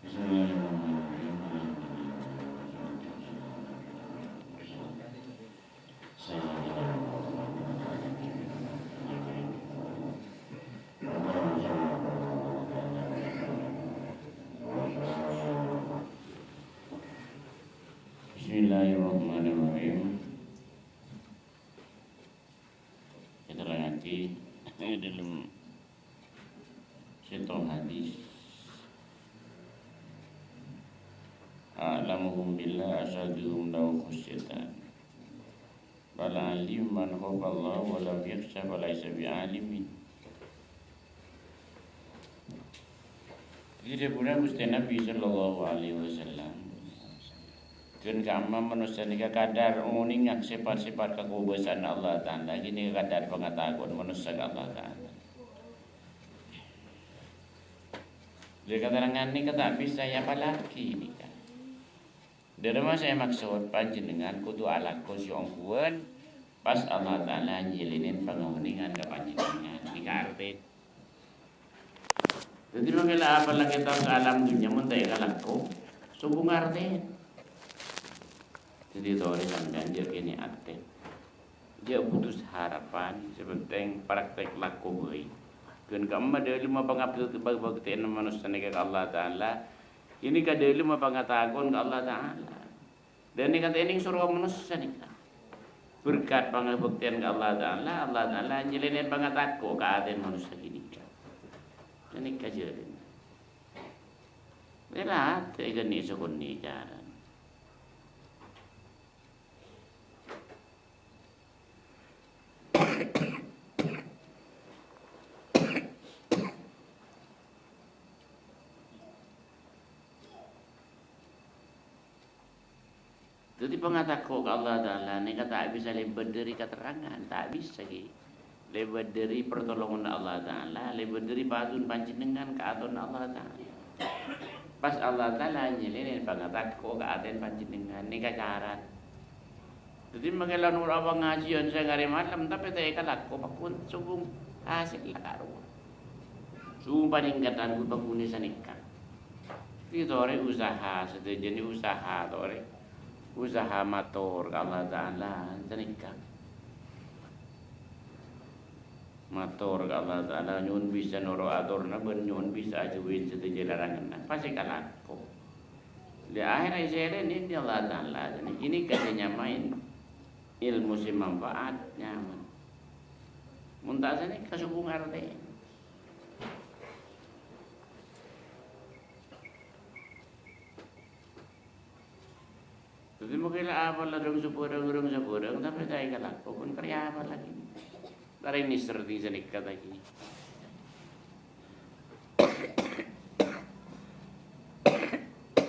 Bismillahirrahmanirrahim. Kita lagi dalam satu hadis. A'lamuhum billah asaduhum lahu khusyatan. Bala alim man khafallah wa lam yakhsha falaysa bi'alimin. Jadi pula Gusti Nabi sallallahu alaihi wasallam kun kama manusia ni kadar uningat sifat-sifat kekuasaan Allah Ta'ala. Gini kadar pengetahuan manusia Allah Ta'ala. Dia keterangan ni kata bisa ya apalagi ni kan. Dari mana saya maksud panjenengan kudu ala kusyongkuan pas Allah Ta'ala nyilinin penguningan ke panjenengan. Ini karpet. Jadi mengira apa lagi tahu ke alam dunia muntai kalakku. Subung artin. Jadi tori sampean dia kini aktif. Dia putus harapan sepenting praktek laku baik. Kun kamma ada lima pangabdi bagi manusia ni ke Allah Ta'ala. Ini kada lima pangatagon ke Allah Ta'ala. Dan ini kata ini suruh manusia ni. Berkat pangabuktian ke Allah Ta'ala nyelinin pangatako ke aten manusia ini. Ini kajian. Berat ikan ni sukun ni cara. Jadi pengatako ke Allah Ta'ala ni kata bisa lebar dari keterangan, tak bisa ki. Lebar dari pertolongan Allah Ta'ala, lebar dari patun panjenengan ke atun Allah Ta'ala. Pas Allah Ta'ala nyelinin pengatako ke aten panjenengan ni kacaran. Jadi mengelan urang ngajian saya ngari malam tapi tak ikalako pakun subung hasil lakaro. Subung paningkatan ku pakuni sanikah. Itu orang usaha sejenis usaha orang. Usaha matur ke Allah Ta'ala sanikah. Matur ke Allah Ta'ala nyun bisa noro atur na ben nyun bisa ajuin sejenis larangan na pasti kalako. Di akhir saya ini Allah Ta'ala ini kasihnya main ilmu si manfaat nyaman. Muntah sana kasubung arti. Jadi mungkin apa lah dong sepurang tapi saya kalak pun karya apa lagi. Dari ini serti senikah lagi.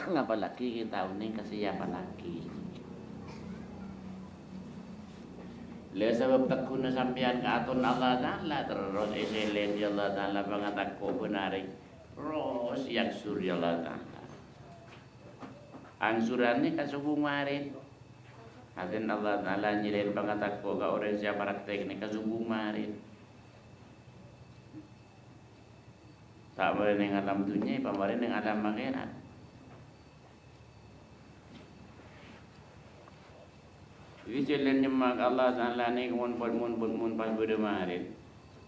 Ngapa lagi kita tahu nih kasih apa lagi. Le sebab takuna sampean ke atun Allah Ta'ala terus iselen ya Allah Ta'ala pangatako benari terus yang surya Allah Ta'ala angsurannya kasubung marin hatin Allah Ta'ala nyilin pangatako ke orang siapa praktek ni kasubung marin tak boleh yang alam dunia pamarin yang alam akhirat. Jadi jalan nyemak Allah Ta'ala ni mun pas berdemarin.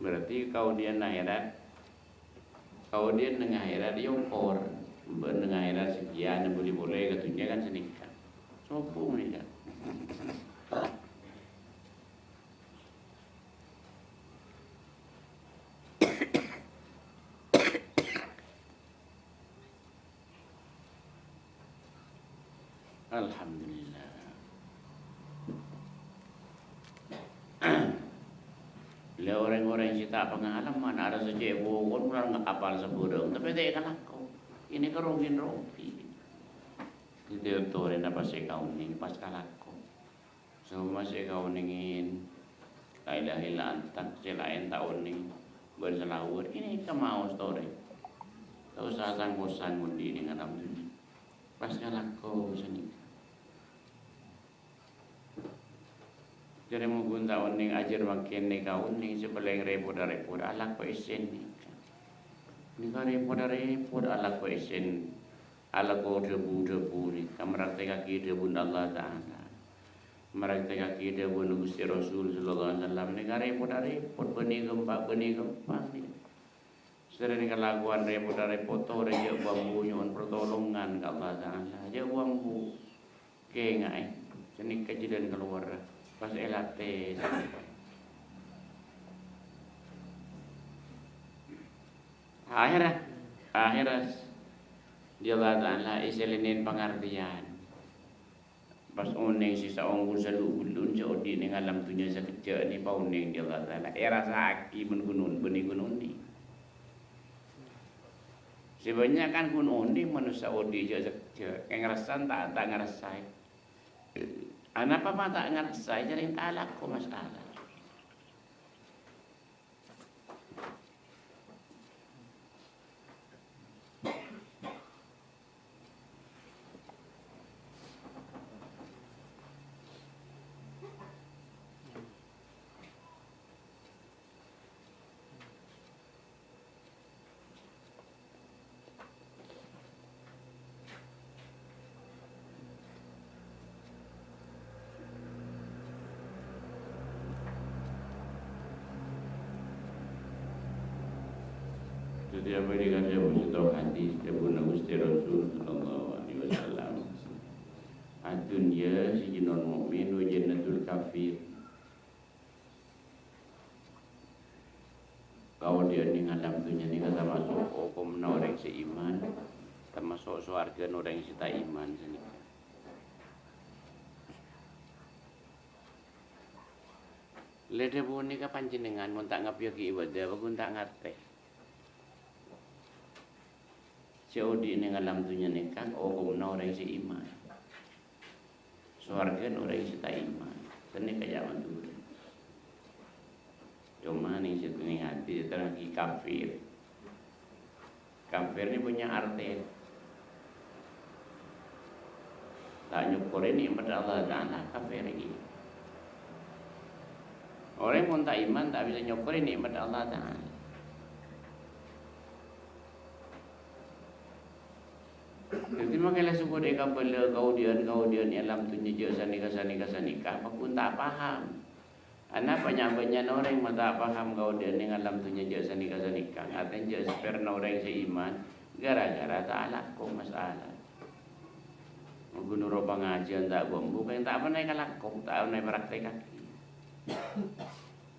Berarti kau dia akhirat. Kau dia dengan akhirat dia ukor. Dengan akhirat sekian boleh ketunya kan senikah. Sopung ni kan. Alhamdulillah. Bila orang-orang yang tak pengalaman ada sejak bukun pulang ngapal seburung tapi tak ikan aku ini kerugin-rugi dia turin apa sih kau ning pas kalaku semua sih kau ningin kailah tak selain tahun ning berselawur ini kemau story tak usah sanggusan mundi dengan alam ini pas kalaku sini. Jadi mungkin tahun ni ajar makin ni kau ni sebeleng repot alak ko isen ni. Ni kan repot alak ko isen ala ko debu-debu ni kamrak kaki debu Allah Ta'ala marak kaki debu Gusti Rasul sallallahu alaihi wasallam ni repot benih gempa ni sering kelakuan repot orang je bambu nyon pertolongan ke Allah Ta'ala je bambu ke ngai seni kejadian keluar pas elate akhirat dia Allah iselinin pengertian pas oning sisa ongkul salulun jodi ning alam dunia sakejak ni pauning dia Allah era saki mengunun benih gunung ni sebenarnya kan gunung ni manusia odi je sakejak yang ngerasan tak ngerasai anapa tak ngerasai jadi tak laku masalah. Jadi apa dikata Mustafa hadis Ibnu Gusti Rasul sallallahu alaihi wasallam. Ad-dunya sijnul mukmin wa jannatul kafir. Kau dia ning alam dunia ni kata masuk hukum orang seiman, termasuk surga orang yang tak iman sini. Lede buni ka panjenengan mun tak ngapiyo ki ibadah, bagun tak ngerti. Jodi ning alam dunia ni kan hukum orang yang iman. Surga orang yang tak iman. Seni kaya dulu. Cuma nih situ nih hati terlagi kafir. Kafir ini punya arti. Tak nyukur ini pada Allah Ta'ala kafir ini. Orang yang pun tak iman tak bisa nyukur ini pada Allah Ta'ala. Jadi makanya sebut dia kabel kaudian alam tunjuk sanika pun tak paham. Anak banyak orang yang tak paham kaudian yang alam tunjuk sanika. Artinya je seperna orang seiman gara-gara tak laku masalah. Menggunur pengajian tak bombu yang tak pernah laku, tak pernah praktek kaki.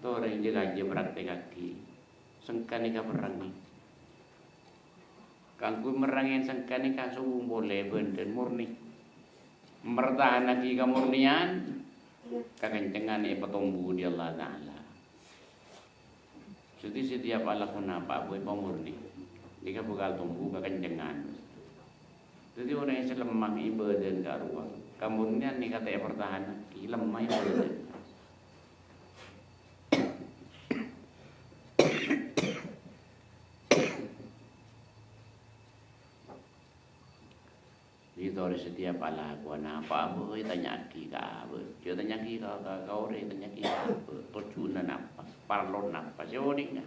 Tu orang je gaji praktek kaki. Sengkan ika perang ni. Kangku merangin sengkan ni kan sungguh boleh benden murni. Mertahan lagi kemurnian kekencengan ni petumbuh di Allah Ta'ala. Setiap Allah kenapa boleh pemurni. Jika bakal tumbuh kekencengan. Jadi orang yang selemah ibadah ke ruang. Kemurnian ni kata pertahan lagi lemah ibadah. Dari setiap alakuan apa tanya ki ka apa dia tanya ki ka kau re tanya ki apa tujuan apa parlon apa seodingnya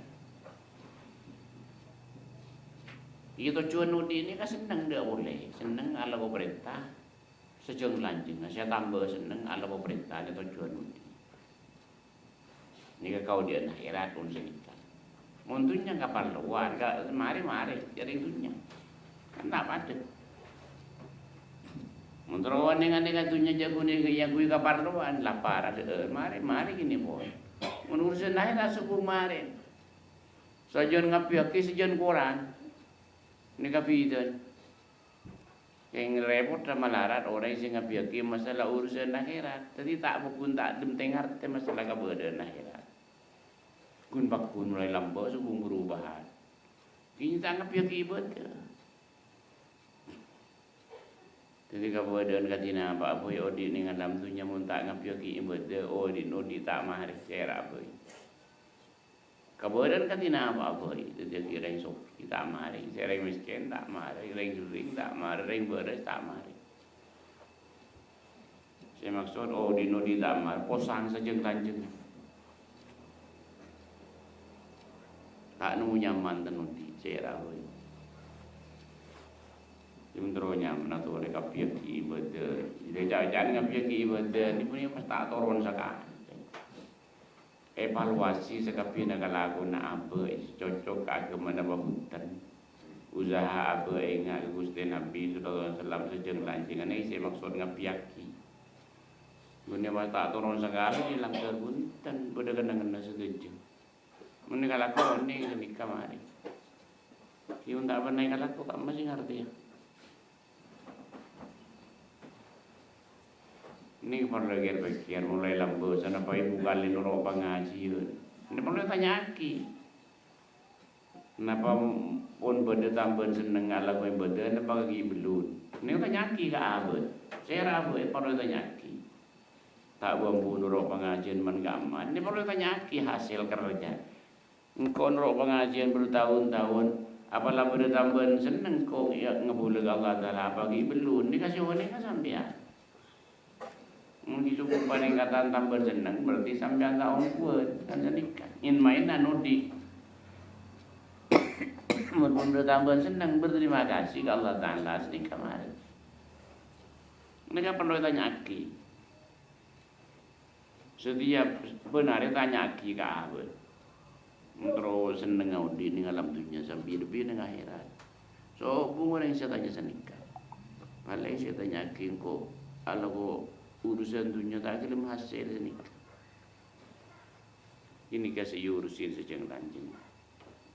itu tujuan udi ini kan senang dia boleh senang ala ko perintah sejeng lanjeng saya tambah senang ala ko perintah itu tujuan udi ni kau dia nah akhirat pun senikah muntunnya kapal luar mari jadi dunia kan tak ada. Menterawan dengan dunia jago ni yang gue kaparluan lapar ada mari gini boy. Menurut saya dah suku mari. Sajon ngapiaki sajon Quran. Ni kapidan. Yang repot sama larat orang yang ngapiaki masalah urusan akhirat. Jadi tak pun tak dengar masalah kabadan akhirat. Kun bakun mulai lambat suku perubahan. Kini tak ngapiaki ibadah. Jadi kabupaten katina apa ya odi dengan dalam dunia mun tak ngapio ki ibadah odi tak mahar secara apa. Kabupaten katina apa jadi kira sok kita mahar secara miskin tak mahar ring juring tak mahar ring beres tak mahar. Saya maksud odi tak mahar posang sajeng tanjeng. Tak nemu nyaman tenudi secara apa. Yang Menteronya menatore kapiyak ki ibadah. Jadi jangan kapiyak ki ibadah ni punya pas tak turun sakit. Evaluasi sekapi nakalaku na apa cocok agama na bahutan. Usaha apa ingat Gusti Nabi sallallahu alaihi wasallam sejeng lancingan ini saya maksud ngapiaki. Guna mas tak turun sekali hilang kerbuntan pada kena setuju. Muni kalaku ni nikah mari. Kiun tak pernah kalaku tak masih ngerti ya. Ini perlu pikir mulai lambu sana apa ibu kali nurut pengajian. Ini perlu tanya aki. Kenapa pun benda tambahan seneng ala kau benda, kenapa lagi belum? Ini tanya aki ke abad. Saya rabu perlu tanya aki. Tak buang nurut pengajian menggaman. Ini perlu tanya aki hasil kerja. Engkau nurut pengajian bertahun-tahun. Apalah benda tambahan seneng kau ngebulag Allah Taala bagi belum? Ini kasih wanita sampai. Mungkin cukup peningkatan tambah senang berarti sampai tahun kuat kan sedikit. In mainan nudi. Mungkin bertambah senang berterima kasih ke Allah Taala sedikit kemarin. Mereka perlu tanya aki. Setiap benar tanya aki ke abad. Terus senang audi ni alam dunia sampai lebih dengan akhirat. So bunga yang saya tanya sedikit. Malah saya tanya aki kok kalau urusan dunia tak kelem hasil ni. Ini kasih urusin sejeng lanjeng.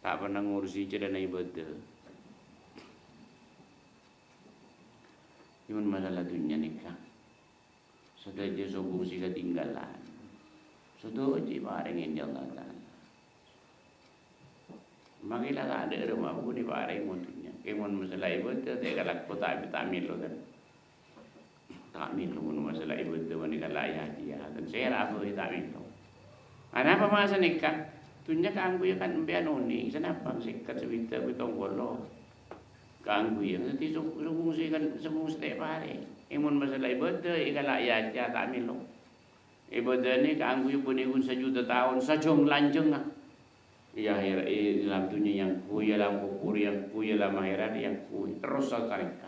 Tak pernah ngurusi cerita ibadah. Ini masalah dunia nikah. Sudah je sobung si ketinggalan. Sudah je bareng yang Allah Taala. Makilah tak ada rumah pun di bareng muntunya. Kemun masalah ibadah tak galak kota vitamin lo kan. Tak minum masalah ibu itu menikah layak dia dan saya ragu tak minum. Kenapa masa nikah? Tunjuk anggu ya kan empian unik. Kenapa sikat sebita bitong bolo? Anggu ya. Nanti sungguh sih kan sungguh setiap hari. Imun masalah ibu itu ikan layak dia tak minum. Ibu ini anggu ya punya pun sejuta tahun sajong lanjeng ah. Ya akhir dalam dunia yang kuy dalam kukur yang kuy dalam akhirat yang kuy terus sakarika.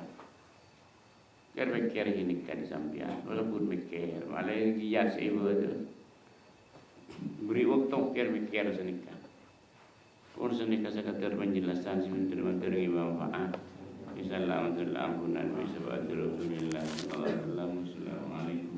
Kaya mikir ini kan sampean, walaupun mikir, malah yang giat seibu itu. Beri waktu mikir senikah. Pun senikah sekadar penjelasan sementara manfaat. Bismillahirrahmanirrahim. Bismillahirrahmanirrahim. Assalamualaikum.